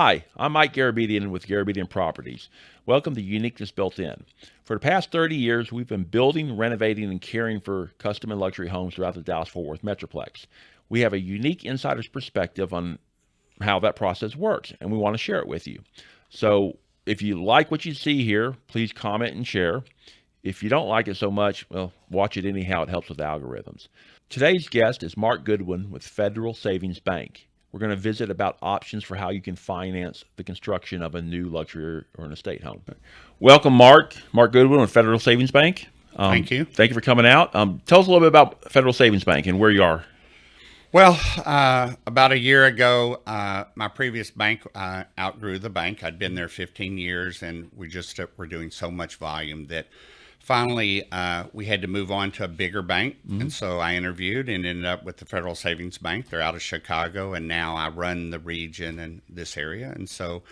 Hi, I'm Mike Garabedian with Garabedian Properties. Welcome to Uniqueness Built In. For the past 30 years, we've been building, renovating, and caring for custom and luxury homes throughout the Dallas-Fort Worth Metroplex. We have a unique insider's perspective on how that process works, and we want to share it with you. So if you like what you see here, please comment and share. If you don't like it so much, well, watch it anyhow. It helps with algorithms. Today's guest is Mark Goodwin with Federal Savings Bank. We're going to visit about options for how you can finance the construction of a new luxury or an estate home. Welcome, Mark. Mark Goodwin with Federal Savings Bank. Thank you. Thank you for coming out. Tell us a little bit about Federal Savings Bank and where you are. Well, about a year ago, my previous bank outgrew the bank. I'd been there 15 years, and we just were doing so much volume that finally we had to move on to a bigger bank. And so I interviewed and ended up with the Federal Savings Bank. They're out of Chicago, and now I run the region in this area. And so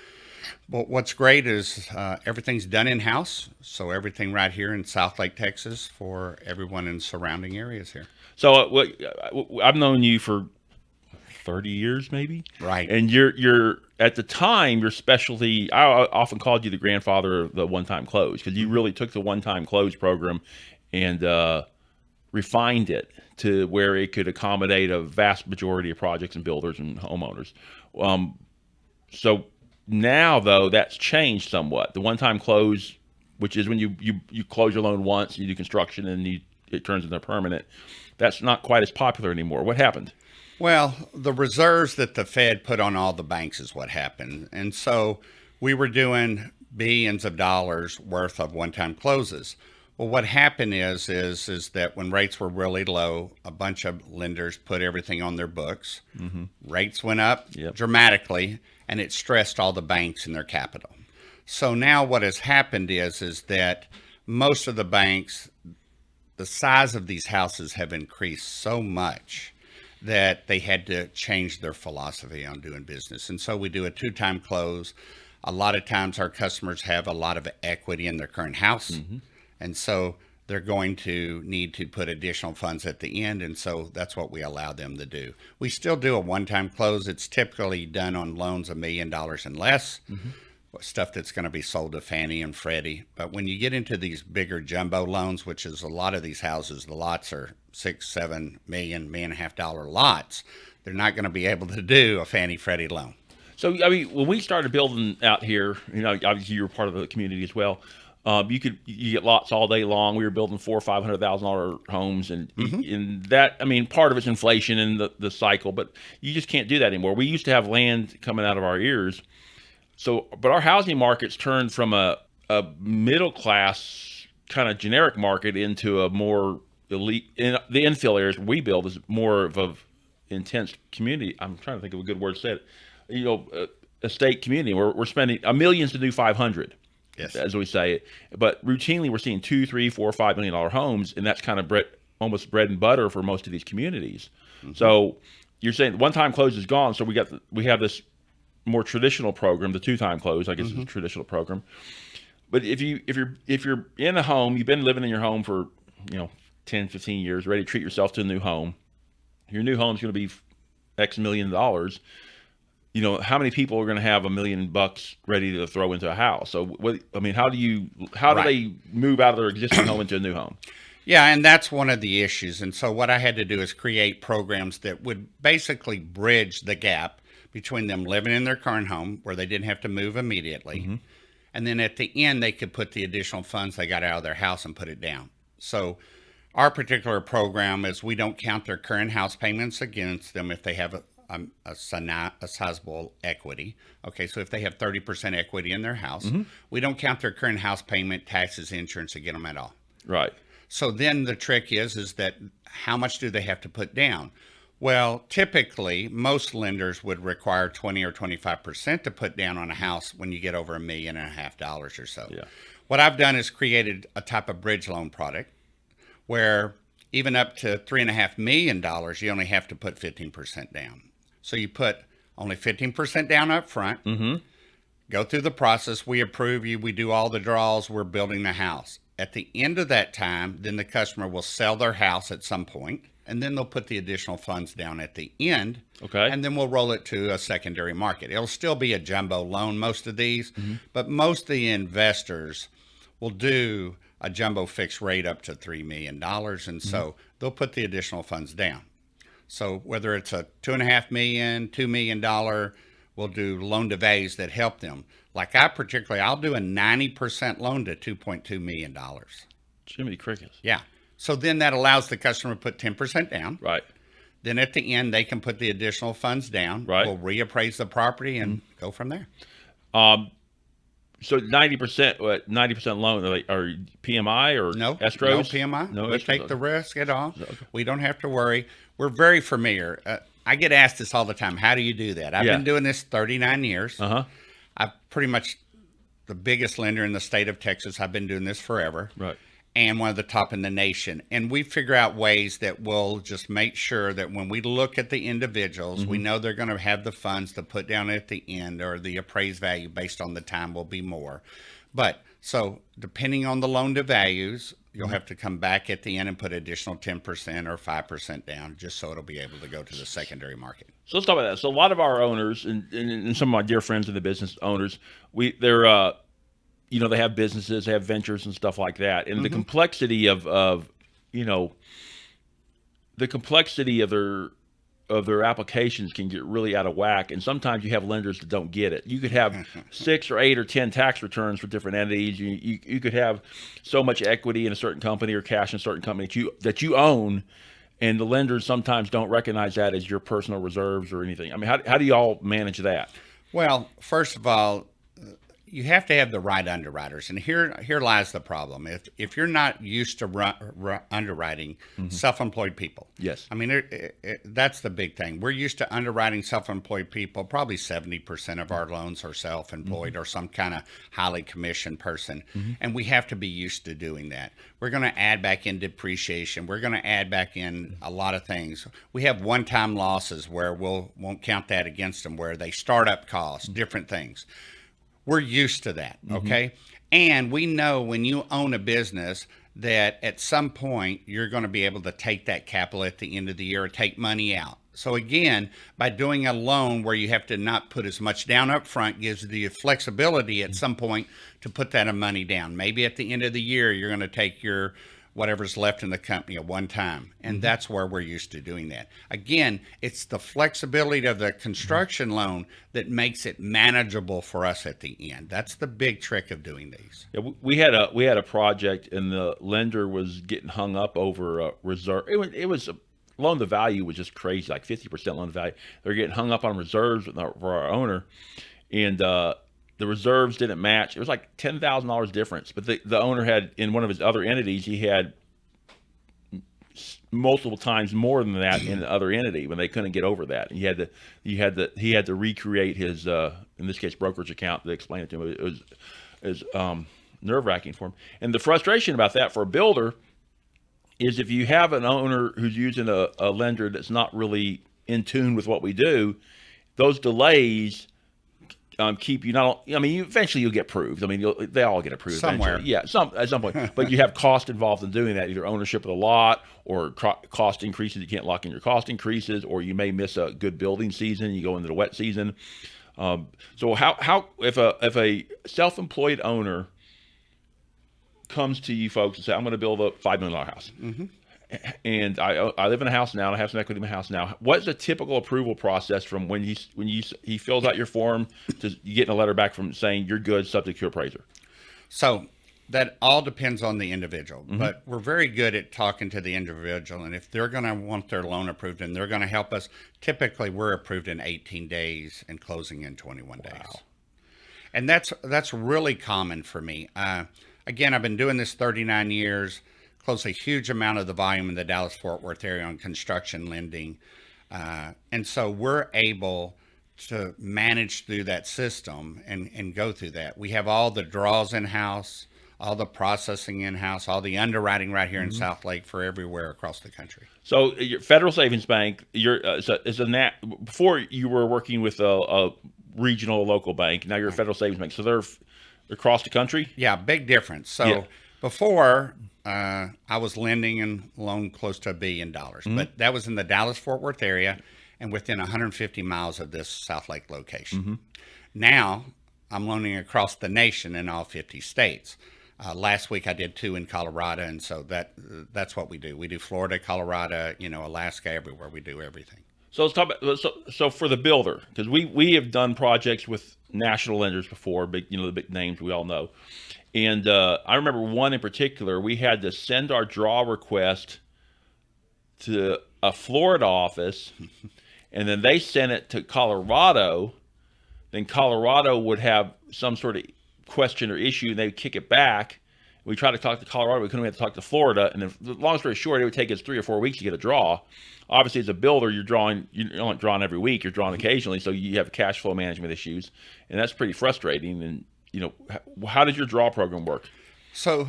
what's great is everything's done in-house. So everything right here in South Lake, Texas for everyone in surrounding areas here. So I've known you for 30 years, maybe. Right. And you're at the time, your specialty, I often called you the grandfather of the one-time close, because you really took the one-time close program and refined it to where it could accommodate a vast majority of projects and builders and homeowners. So now, though, that's changed somewhat. The one-time close, which is when you close your loan once, you do construction, and it turns into permanent, that's not quite as popular anymore. What happened? Well, the reserves that the Fed put on all the banks is what happened. And so we were doing billions of dollars worth of one-time closes. Well, what happened is that when rates were really low, a bunch of lenders put everything on their books. Rates went up dramatically, and it stressed all the banks in their capital. So now what has happened is that most of the banks, the size of these houses have increased so much that they had to change their philosophy on doing business. And so we do a two-time close. A lot of times our customers have a lot of equity in their current house. And so they're going to need to put additional funds at the end. And so that's what we allow them to do. We still do a one-time close. It's typically done on loans $1 million and less. Stuff that's going to be sold to Fannie and Freddie. But when you get into these bigger jumbo loans, which is a lot of these houses, the lots are $6-7 million, $1.5 million lots, they're not going to be able to do a Fannie Freddie loan. So, I mean, when we started building out here, obviously you were part of the community as well. You get lots all day long. We were building $400,000 or $500,000 homes, and that, I mean, part of it's inflation and the cycle, but you just can't do that anymore. We used to have land coming out of our ears. So, but our housing market's turned from a middle class kind of generic market into a more elite. In the infill areas we build is more of a intense community. I'm trying to think of a good word to say it. Estate community. We're spending millions to do 500. Yes, as we say it. But routinely, we're seeing $2, $3, $4, $5 million homes, and that's kind of almost bread and butter for most of these communities. So you're saying one-time close is gone. So we have this more traditional program, the two-time close, I guess is a traditional program. But if you're in a home, you've been living in your home for 10, 15 years, ready to treat yourself to a new home. Your new home is going to be X million dollars. How many people are going to have $1 million ready to throw into a house? So how do they move out of their existing home into a new home? Yeah, and that's one of the issues. And so what I had to do is create programs that would basically bridge the gap between them living in their current home where they didn't have to move immediately. And then at the end, they could put the additional funds they got out of their house and put it down. So our particular program is we don't count their current house payments against them if they have a sizable equity. Okay, so if they have 30% equity in their house, we don't count their current house payment, taxes, insurance against them at all. Right. So then the trick is that how much do they have to put down? Well, typically, most lenders would require 20 or 25% to put down on a house when you get over $1.5 million or so. Yeah. What I've done is created a type of bridge loan product where even up to $3.5 million, you only have to put 15% down. So you put only 15% down up front, go through the process, we approve you, we do all the draws, we're building the house. At the end of that time, then the customer will sell their house at some point. and then they'll put the additional funds down at the end. Okay. And then we'll roll it to a secondary market. It'll still be a jumbo loan, most of these, but most of the investors will do a jumbo fixed rate up to $3 million. And so they'll put the additional funds down. So whether it's a $2.5 million, $2 million, we'll do loan to values that help them. Like I'll do a 90% loan to $2.2 million. Jiminy Crickets. Yeah. So then that allows the customer to put 10% down. Right. Then at the end, they can put the additional funds down. Right. We'll reappraise the property and go from there. So 90%, 90% loan, or PMI or No escrows? No PMI. No We escrows. take the risk at all. Okay. We don't have to worry. We're very familiar. I get asked this all the time. How do you do that? I've been doing this 39 years. Uh-huh. I'm pretty much the biggest lender in the state of Texas. I've been doing this forever. Right. And one of the top in the nation. And we figure out ways that will just make sure that when we look at the individuals, we know they're going to have the funds to put down at the end, or the appraised value based on the time will be more. But so depending on the loan to values, you'll have to come back at the end and put additional 10% or 5% down, just so it'll be able to go to the secondary market. So let's talk about that. So a lot of our owners and some of my dear friends in the business owners, they're they have businesses, they have ventures and stuff like that. And the complexity of their applications can get really out of whack. And sometimes you have lenders that don't get it. You could have 6 or 8 or 10 tax returns for different entities. You could have so much equity in a certain company or cash in a certain company that you own, and the lenders sometimes don't recognize that as your personal reserves or anything. I mean, how do you all manage that? Well, first of all, you have to have the right underwriters, and here lies the problem. If you're not used to underwriting self-employed people, Yes. I mean that's the big thing. We're used to underwriting self-employed people. Probably 70% of our loans are self-employed or some kind of highly commissioned person, and we have to be used to doing that. We're going to add back in depreciation. We're going to add back in a lot of things. We have one-time losses where won't count that against them, where they start-up costs, different things. We're used to that, okay? And we know when you own a business that at some point you're going to be able to take that capital at the end of the year or take money out. So again, by doing a loan where you have to not put as much down up front gives you the flexibility at some point to put that money down. Maybe at the end of the year you're going to take your whatever's left in the company at one time. And that's where we're used to doing that. Again, it's the flexibility of the construction loan that makes it manageable for us at the end. That's the big trick of doing these. Yeah, we had a project, and the lender was getting hung up over a reserve. It was loan to value was just crazy, like 50% loan to value. They're getting hung up on reserves for our owner, and the reserves didn't match. It was like $10,000 difference. But the owner had, in one of his other entities, he had multiple times more than that in the other entity when they couldn't get over that. And he had to recreate his in this case brokerage account to explain it to him. It was nerve-wracking for him. And the frustration about that for a builder is if you have an owner who's using a lender that's not really in tune with what we do, those delays keep you not. I mean, eventually you'll get approved. I mean, they all get approved Somewhere. eventually. Yeah, at some point. But you have cost involved in doing that, either ownership of the lot or cost increases. You can't lock in your cost increases, or you may miss a good building season. You go into the wet season. So how if a self-employed owner comes to you folks and say, I'm going to build a $5 million house. And I live in a house now, and I have some equity in my house now. What's the typical approval process from when he fills out your form to you getting a letter back from saying you're good, subject to appraiser? So that all depends on the individual, but we're very good at talking to the individual. And if they're going to want their loan approved and they're going to help us, typically we're approved in 18 days and closing in 21 days. And that's really common for me. Again, I've been doing this 39 years. Close a huge amount of the volume in the Dallas-Fort Worth area on construction lending. And so we're able to manage through that system and go through that. We have all the draws in-house, all the processing in-house, all the underwriting right here in South Lake for everywhere across the country. So your Federal Savings Bank, before you were working with a regional local bank, now you're a Federal Savings Bank. So they're across the country? Yeah, big difference. So before, I was lending and loaned close to $1 billion, but that was in the Dallas-Fort Worth area and within 150 miles of this South Lake location. Now I'm loaning across the nation in all 50 states. Last week I did 2 in Colorado, and so that's what we do. We do Florida, Colorado, Alaska, everywhere. We do everything. So let's talk about so for the builder, because we have done projects with national lenders before, big the big names we all know, and I remember one in particular. We had to send our draw request to a Florida office, and then they sent it to Colorado. Then Colorado would have some sort of question or issue, and they'd kick it back. We tried to talk to Colorado, we couldn't have to talk to Florida, and then, long story short, it would take us 3 or 4 weeks to get a draw. Obviously, as a builder, you're not drawing every week, you're drawing occasionally, so you have cash flow management issues, and that's pretty frustrating. And how did your draw program work? So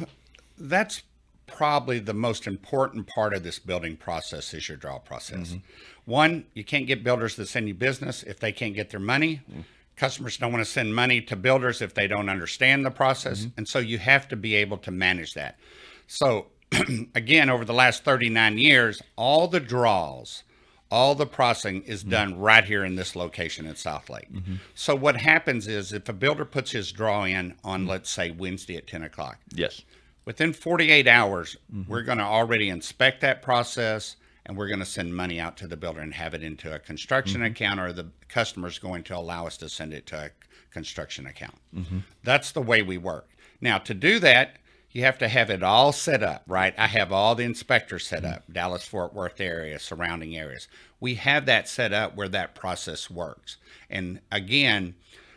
that's probably the most important part of this building process is your draw process. One, you can't get builders to send you business if they can't get their money. Customers don't want to send money to builders if they don't understand the process. And so you have to be able to manage that. So again, over the last 39 years, all the draws, all the processing is done right here in this location in South Lake. So what happens is if a builder puts his draw in on, let's say, Wednesday at 10 o'clock. Yes. Within 48 hours, we're going to already inspect that process, and we're going to send money out to the builder and have it into a construction account, or the customer's going to allow us to send it to a construction account. That's the way we work. Now, to do that, you have to have it all set up, right? I have all the inspectors set up, Dallas-Fort Worth area, surrounding areas. We have that set up where that process works. And again,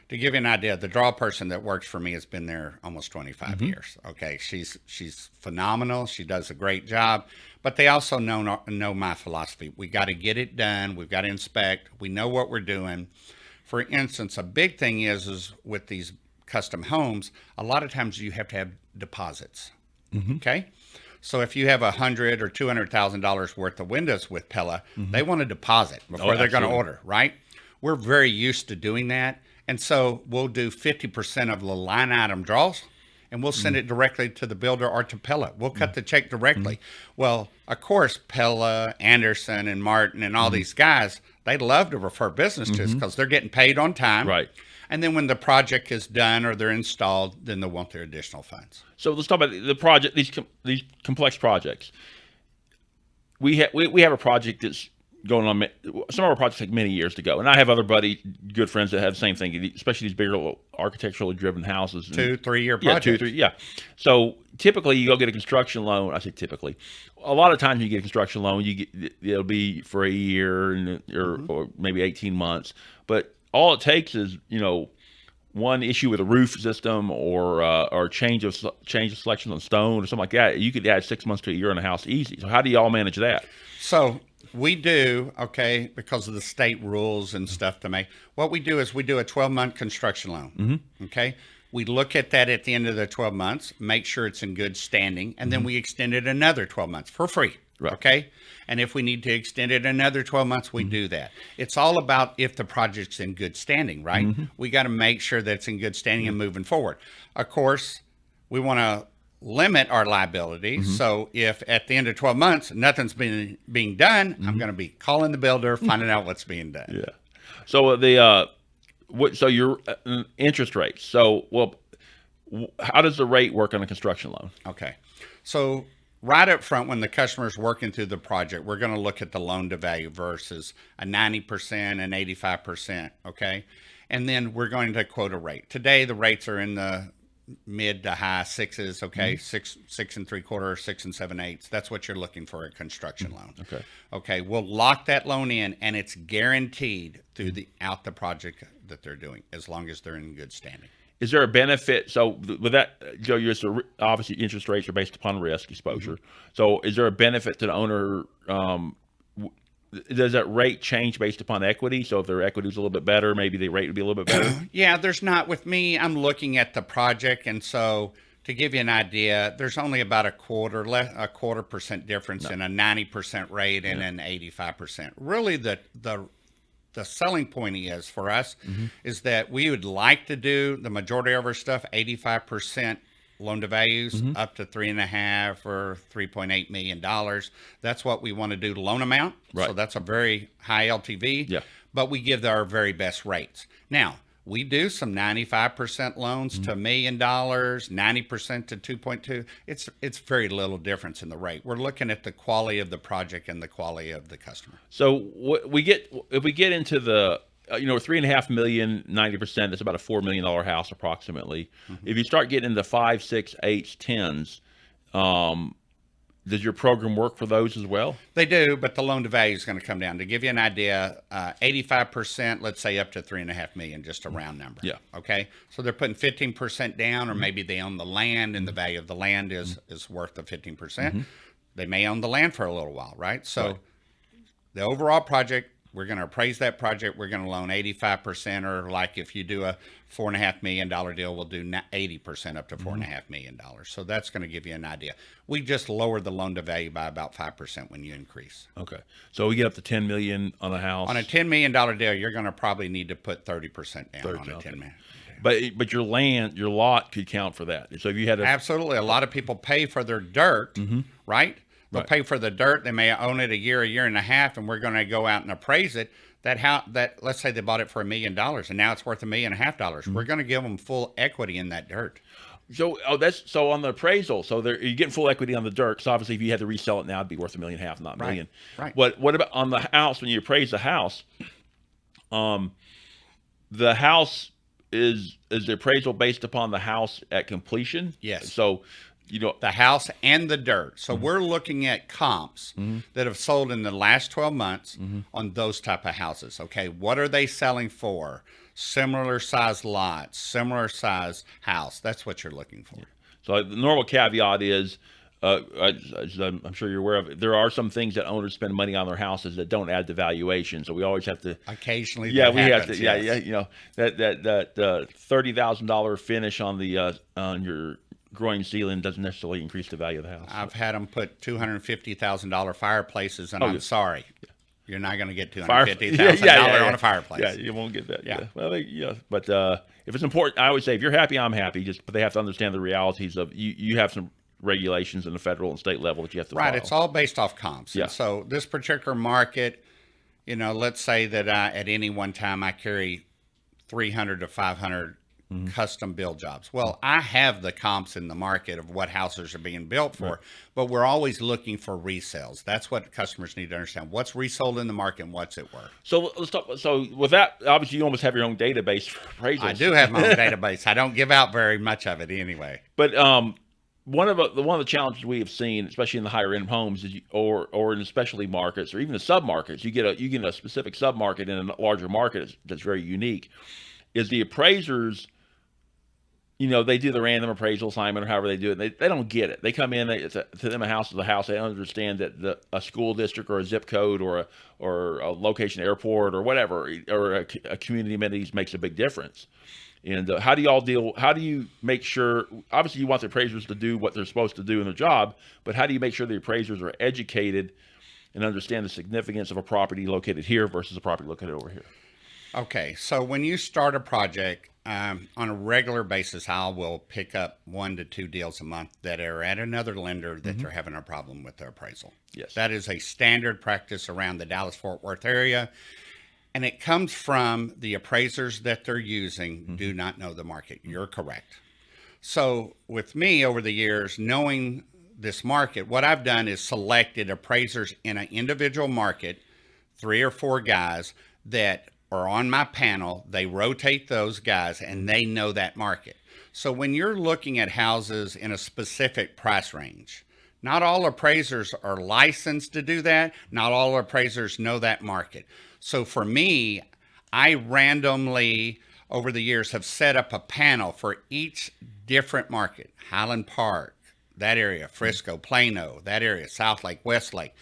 to give you an idea, the draw person that works for me has been there almost 25 years. Okay, she's phenomenal. She does a great job, but they also know my philosophy. We got to get it done. We've got to inspect. We know what we're doing. For instance, a big thing is with these custom homes, a lot of times you have to have deposits. Okay, so if you have $100,000 or $200,000 worth of windows with Pella, they want a deposit before they're going to order, right? We're very used to doing that. And so we'll do 50% of the line item draws, and we'll send it directly to the builder or to Pella. We'll cut the check directly. Well, of course, Pella, Anderson, and Martin, and all these guys, they love to refer business to us because they're getting paid on time. Right. And then when the project is done or they're installed, then they'll want their additional funds. So let's talk about the project, these complex projects. We have a project that's going on. Some of our projects take many years to go, and I have other good friends that have the same thing, especially these bigger architecturally driven houses. 2-3 year projects. Yeah, 2-3. Yeah. So typically, you go get a construction loan. I say typically. A lot of times, you get a construction loan. It'll be for a year or maybe 18 months. But all it takes is one issue with a roof system or change of selection on stone or something like that. You could add 6 months to a year on a house easy. So how do y'all manage that? So we do, because of the state rules and stuff to make. What we do is we do a 12-month construction loan. Okay. We look at that at the end of the 12 months, make sure it's in good standing, and then we extend it another 12 months for free. Right. Okay. And if we need to extend it another 12 months, we do that. It's all about if the project's in good standing, right? We got to make sure that it's in good standing and moving forward. Of course, we want to limit our liability. So if at the end of 12 months, nothing's being done, I'm going to be calling the builder, finding out what's being done. Yeah. So so your interest rates. So, how does the rate work on a construction loan? Okay. So right up front, when the customer's working through the project, we're going to look at the loan to value versus a 90% and 85%. Okay. And then we're going to quote a rate. Today, the rates are in the mid to high sixes. Okay. 6 3/4, 6 7/8. That's what you're looking for a construction loan. Okay. Okay. We'll lock that loan in, and it's guaranteed throughout the project that they're doing, as long as they're in good standing. Is there a benefit? So with that, Joe, obviously interest rates are based upon risk exposure. So is there a benefit to the owner? Does that rate change based upon equity? So if their equity is a little bit better, maybe the rate would be a little bit better? Yeah, there's not. With me, I'm looking at the project. And so to give you an idea, there's only about a quarter % difference in a 90% rate and an 85%. Really, the selling point is for us is that we would like to do the majority of our stuff 85% loan to values up to $3.5 or $3.8 million. That's what we want to do loan amount. Right. So that's a very high LTV. Yeah. But we give our very best rates. Now, we do some 95% loans to $1 million, 90% to 2.2. It's very little difference in the rate. We're looking at the quality of the project and the quality of the customer. So if we get into the 3.5 million, 90%, that's about a $4 million house approximately. If you start getting into 5, 6, 8, 10s, does your program work for those as well? They do, but the loan to value is going to come down. To give you an idea, 85%, let's say up to $3.5 million, just a round number. Yeah. Okay. So they're putting 15% down, or maybe they own the land and the value of the land is worth the 15%. They may own the land for a little while, right? So the overall project, we're going to appraise that project. We're going to loan 85%, or like if you do a $4.5 million deal, we'll do 80% up to $4.5 million. So that's going to give you an idea. We just lowered the loan to value by about 5% when you increase. Okay. So we get up to 10 million on a house. On a $10 million deal, you're going to probably need to put 30% down on a 10 million. But your lot could count for that. So if you had absolutely, a lot of people pay for their dirt, right? They'll pay for the dirt. They may own it a year and a half, and we're going to go out and appraise it. That let's say they bought it for $1 million, and now it's worth $1.5 million. We're going to give them full equity in that dirt. So so on the appraisal. So you're getting full equity on the dirt. So obviously, if you had to resell it now, it'd be worth $1.5 million, not $1 million. Right. What about on the house? When you appraise the house, the house is the appraisal based upon the house at completion? Yes. So the house and the dirt. So we're looking at comps that have sold in the last 12 months on those type of houses. Okay, what are they selling for? Similar size lots, similar size house. That's what you're looking for. So the normal caveat is, I'm sure you're aware of it, there are some things that owners spend money on their houses that don't add to valuation. So we always have to occasionally. Yeah, we happens, have to. yes. That $30,000 finish on the on your groin ceiling doesn't necessarily increase the value of the house. I've had them put $250,000 fireplaces, and I'm sorry, you're not going to get $250,000 on a fireplace. Yeah, you won't get that. Yeah. Well, but if it's important, I always say if you're happy, I'm happy. But they have to understand the realities of you have some regulations in the federal and state level that you have to follow. Right. It's all based off comps. Yeah. And so this particular market, let's say that at any one time I carry 300 to 500 custom build jobs. Well, I have the comps in the market of what houses are being built for, but we're always looking for resales. That's what customers need to understand. What's resold in the market and what's it worth? So let's talk. So with that, obviously you almost have your own database for appraisals. I do have my own database. I don't give out very much of it anyway. But one of the challenges we have seen, especially in the higher end homes, is or in specialty markets or even the sub markets, you get a specific sub market in a larger market that's very unique. Is the appraisers, they do the random appraisal assignment or however they do it. They don't get it. They come in, to them a house is a house. They don't understand that a school district or a zip code or a location airport or whatever or a community amenities makes a big difference. And how do you make sure, obviously you want the appraisers to do what they're supposed to do in their job, but how do you make sure the appraisers are educated and understand the significance of a property located here versus a property located over here? Okay, so when you start a project, on a regular basis, I will pick up 1 to 2 deals a month that are at another lender that they're having a problem with their appraisal. Yes. That is a standard practice around the Dallas-Fort Worth area. And it comes from the appraisers that they're using do not know the market. You're correct. So with me over the years, knowing this market, what I've done is selected appraisers in an individual market, 3 or 4 guys that are on my panel. They rotate those guys and they know that market. So when you're looking at houses in a specific price range, not all appraisers are licensed to do that. Not all appraisers know that market. So for me, I randomly over the years have set up a panel for each different market. Highland Park, that area, Frisco, Plano, that area, South Lake, Westlake.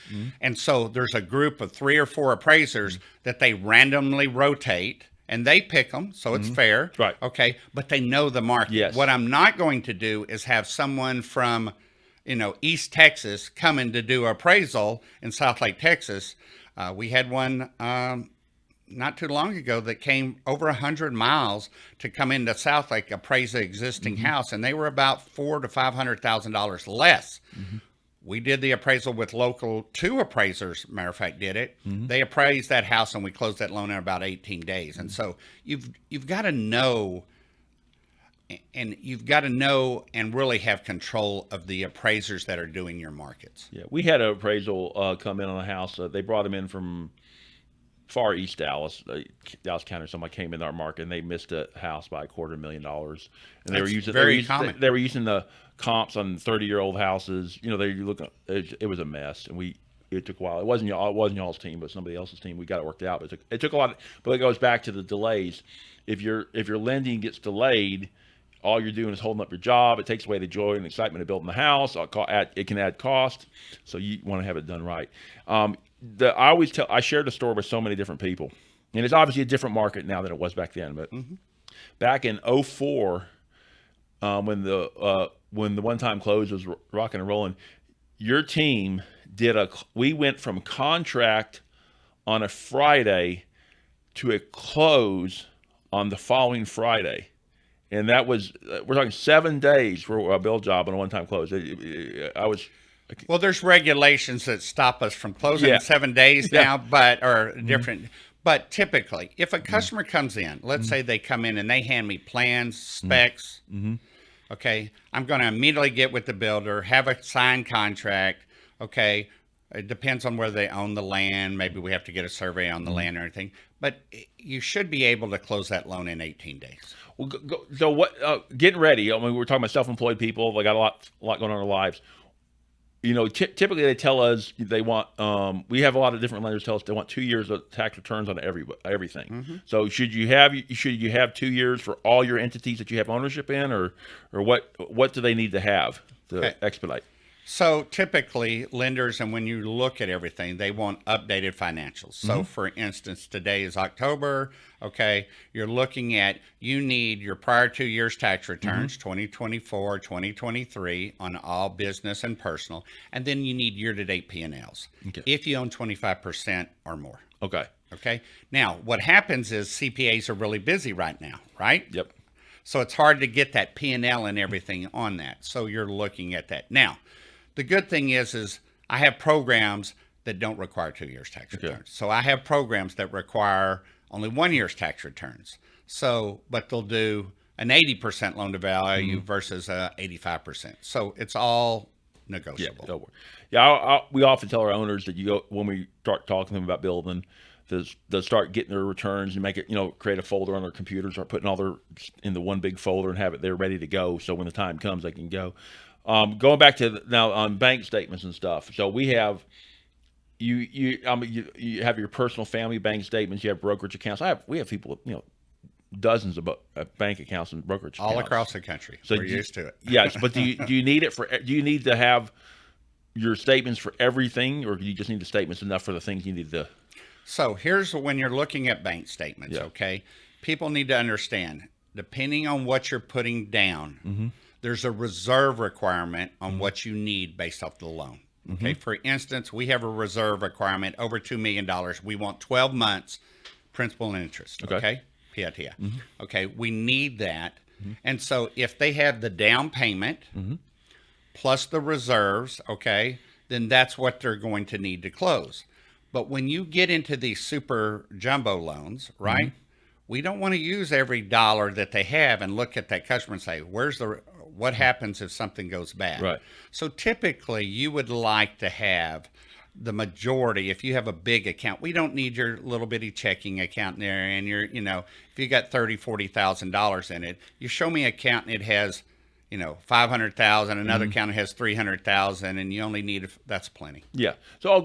And so there's a group of 3 or 4 appraisers that they randomly rotate and they pick them. So it's fair. Right. Okay. But they know the market. Yes. What I'm not going to do is have someone from, East Texas coming to do appraisal in South Lake, Texas. We had one not too long ago that came over 100 miles to come into South Lake, appraise the existing house, and they were about $400,000 to $500,000 less. We did the appraisal with local two appraisers. Matter of fact, did it. They appraised that house, and we closed that loan in about 18 days. And so you've got to know, and you've got to know and really have control of the appraisers that are doing your markets. Yeah, we had an appraisal come in on a house. They brought them in from far east Dallas, Dallas County. Somebody came in our market and they missed a house by $250,000. And they were using the comps on 30-year-old houses. You know, they look. It was a mess, and it took a while. It wasn't y'all's team, but somebody else's team. We got it worked out. But it took a lot. But it goes back to the delays. If your lending gets delayed, all you're doing is holding up your job. It takes away the joy and excitement of building the house. It can add cost. So you want to have it done right. I shared the story with so many different people, and it's obviously a different market now than it was back then. But back in 2004, when the one-time close was rocking and rolling, your team we went from contract on a Friday to a close on the following Friday. And that was, we're talking 7 days for a build job on a one-time close. Well, there's regulations that stop us from closing in 7 days now, but different. But typically, if a customer comes in, let's say they come in and they hand me plans, specs, okay, I'm going to immediately get with the builder, have a signed contract, okay. It depends on where they own the land. Maybe we have to get a survey on the land or anything. But you should be able to close that loan in 18 days. Well, so what? Getting ready. I mean, we're talking about self-employed people. They got a lot going on in their lives. You know, typically they tell us they want. We have a lot of different lenders tell us they want 2 years of tax returns on everything. So should you have 2 years for all your entities that you have ownership in, or what do they need to have to expedite? So typically lenders, and when you look at everything, they want updated financials. So for instance, today is October. Okay. You're looking at, you need your prior 2 years tax returns, 2024, 2023 on all business and personal. And then you need year-to-date P&Ls if you own 25% or more. Okay. Okay. Now what happens is CPAs are really busy right now, right? Yep. So it's hard to get that P&L and everything on that. So you're looking at that. Now, the good thing is I have programs that don't require 2 years tax returns. So I have programs that require only 1 year's tax returns. So, but they'll do an 80% loan to value versus 85%. So it's all negotiable. We often tell our owners that when we start talking to them about building, they'll start getting their returns and make it, create a folder on their computer, start putting all their into one big folder and have it there ready to go. So when the time comes, they can go. Going back to now on bank statements and stuff. So we have you have your personal family bank statements. You have brokerage accounts. We have people, dozens of bank accounts and brokerage accounts all across the country. So we're used to it. Yes, but do you need it for? Do you need to have your statements for everything, or do you just need the statements enough for the things you need to? So here's when you're looking at bank statements. Okay, people need to understand, depending on what you're putting down. There's a reserve requirement on what you need based off the loan. Okay. For instance, we have a reserve requirement over $2 million. We want 12 months principal and interest. Okay. PITI. Okay. We need that. And so if they have the down payment plus the reserves, okay, then that's what they're going to need to close. But when you get into these super jumbo loans, right? We don't want to use every dollar that they have and look at that customer and say, what happens if something goes bad? Right. So typically you would like to have the majority. If you have a big account, we don't need your little bitty checking account in there. And if you got $30,000, $40,000 in it, you show me an account and it has, 500,000, another account has 300,000, and you only need, that's plenty. Yeah. So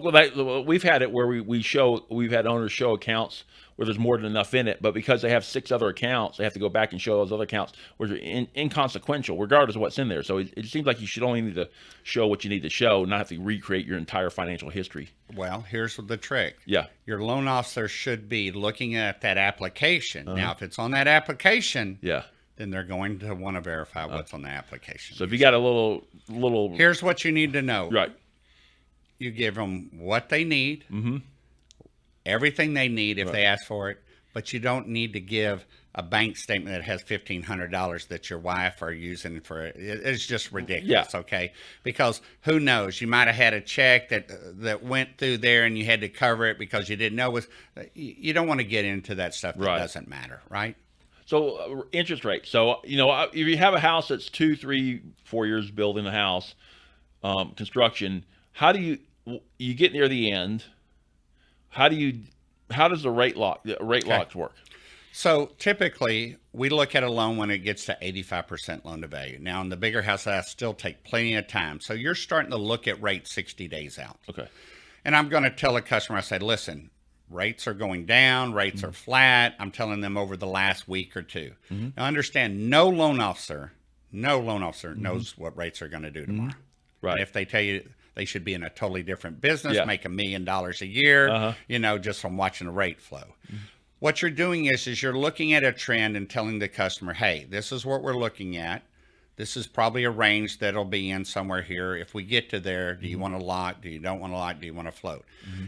we've had it where we've had owners show accounts where there's more than enough in it, but because they have 6 other accounts, they have to go back and show those other accounts, which are inconsequential, regardless of what's in there. So it seems like you should only need to show what you need to show, not have to recreate your entire financial history. Well, here's the trick. Yeah. Your loan officer should be looking at that application. Now, if it's on that application, then they're going to want to verify what's on the application. So if you got a little, here's what you need to know. Right. You give them what they need. everything they need if they ask for it, but you don't need to give a bank statement that has $1,500 that your wife are using for it. It's just ridiculous, okay? Because who knows? You might have had a check that went through there and you had to cover it because you didn't know. You don't want to get into that stuff that doesn't matter, right? So interest rate. So, if you have a house that's 2, 3, 4 years building a house, construction, how do you get near the end? How does the rate locks work? So typically we look at a loan when it gets to 85% loan to value. Now in the bigger house, I still take plenty of time. So you're starting to look at rates 60 days out. Okay. And I'm going to tell a customer, I said, listen, rates are going down, rates are flat. I'm telling them over the last week or two. Now understand, no loan officer knows what rates are going to do tomorrow. Right. And if they tell you they should be in a totally different business, make $1 million a year, just from watching the rate flow. What you're doing is you're looking at a trend and telling the customer, hey, this is what we're looking at. This is probably a range that'll be in somewhere here. If we get to there, do you want to lock? Do you don't want to lock? Do you want to float?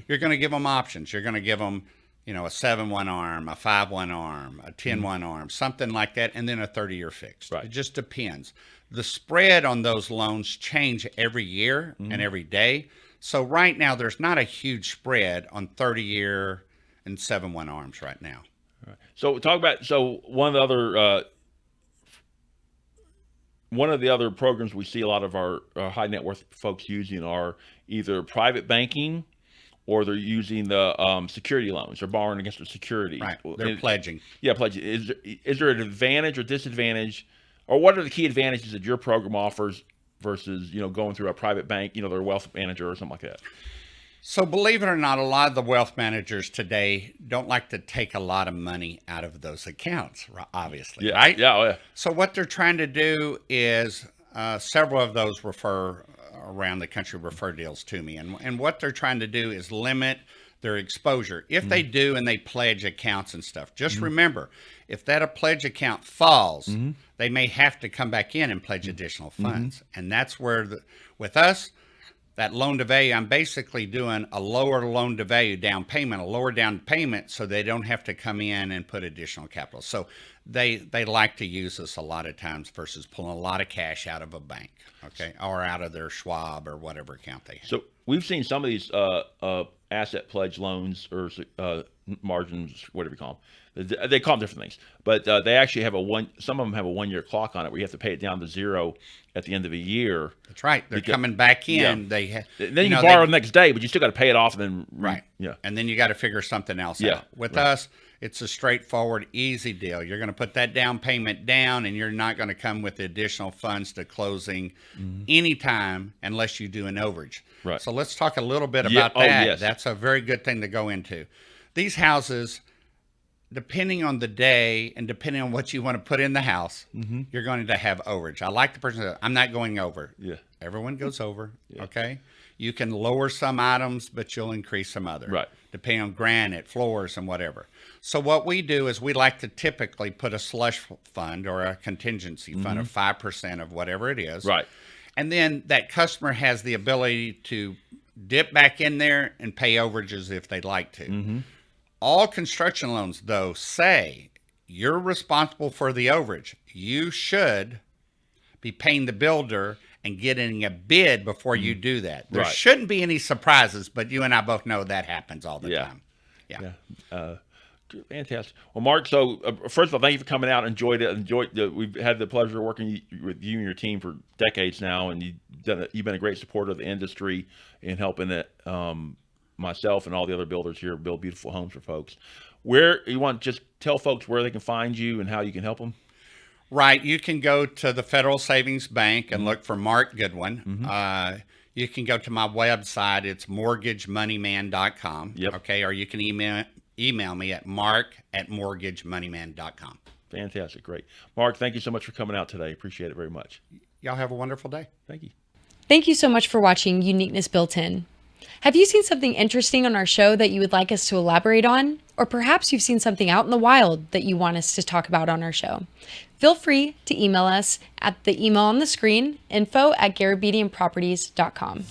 You're going to give them options. You're going to give them, a 7-1 arm, a 5-1 arm, a 10-1 arm, something like that, and then a 30-year fixed. Right. It just depends. The spread on those loans change every year and every day. So right now, there's not a huge spread on 30-year and 7-1 arms right now. Right. So one of the other programs we see a lot of our high net worth folks using are either private banking, or they're using the security loans. They're borrowing against their security. Right. They're pledging. Yeah, pledging. Is there an advantage or disadvantage, or what are the key advantages that your program offers versus going through a private bank, their wealth manager or something like that? So believe it or not, a lot of the wealth managers today don't like to take a lot of money out of those accounts, obviously, right? Yeah. So what they're trying to do is several of those around the country refer deals to me. And what they're trying to do is limit their exposure. If they do and they pledge accounts and stuff, just remember, if that pledge account falls, they may have to come back in and pledge additional funds. And that's where, with us, that loan to value, I'm basically doing a lower loan to value down payment, a lower down payment, so they don't have to come in and put additional capital. So they like to use us a lot of times versus pulling a lot of cash out of a bank, okay, or out of their Schwab or whatever account they have. So we've seen some of these asset pledge loans or margins, whatever you call them. They call them different things, but they actually have some of them have a 1-year clock on it where you have to pay it down to zero at the end of a year. That's right. They're coming back in. Yeah. Then you borrow the next day, but you still got to pay it off. And then and then you got to figure something else out. With us, it's a straightforward, easy deal. You're going to put that down payment down, and you're not going to come with additional funds to closing anytime unless you do an overage. Right. So let's talk a little bit about that. Yes. That's a very good thing to go into. These houses, depending on the day and depending on what you want to put in the house, you're going to have overage. I like the person that I'm not going over. Yeah. Everyone goes over. Okay. You can lower some items, but you'll increase some others. Right. Depending on granite, floors, and whatever. So what we do is we like to typically put a slush fund or a contingency fund of 5% of whatever it is. Right. And then that customer has the ability to dip back in there and pay overages if they'd like to. All construction loans, though, say you're responsible for the overage. You should be paying the builder and getting a bid before you do that. There shouldn't be any surprises, but you and I both know that happens all the time. Yeah. Fantastic. Well, Mark, so first of all, thank you for coming out. Enjoyed it. We've had the pleasure of working with you and your team for decades now, and you've been a great supporter of the industry in helping it. Myself and all the other builders here build beautiful homes for folks. Where you want to just tell folks where they can find you and how you can help them? Right. You can go to the Federal Savings Bank and look for Mark Goodwin. You can go to my website. It's mortgagemoneyman.com. Okay. Or you can email me at mark@mortgagemoneyman.com. Fantastic. Great. Mark, thank you so much for coming out today. Appreciate it very much. Y'all have a wonderful day. Thank you. Thank you so much for watching Uniqueness Built In. Have you seen something interesting on our show that you would like us to elaborate on? Or perhaps you've seen something out in the wild that you want us to talk about on our show? Feel free to email us at the email on the screen, info@garabedianproperties.com.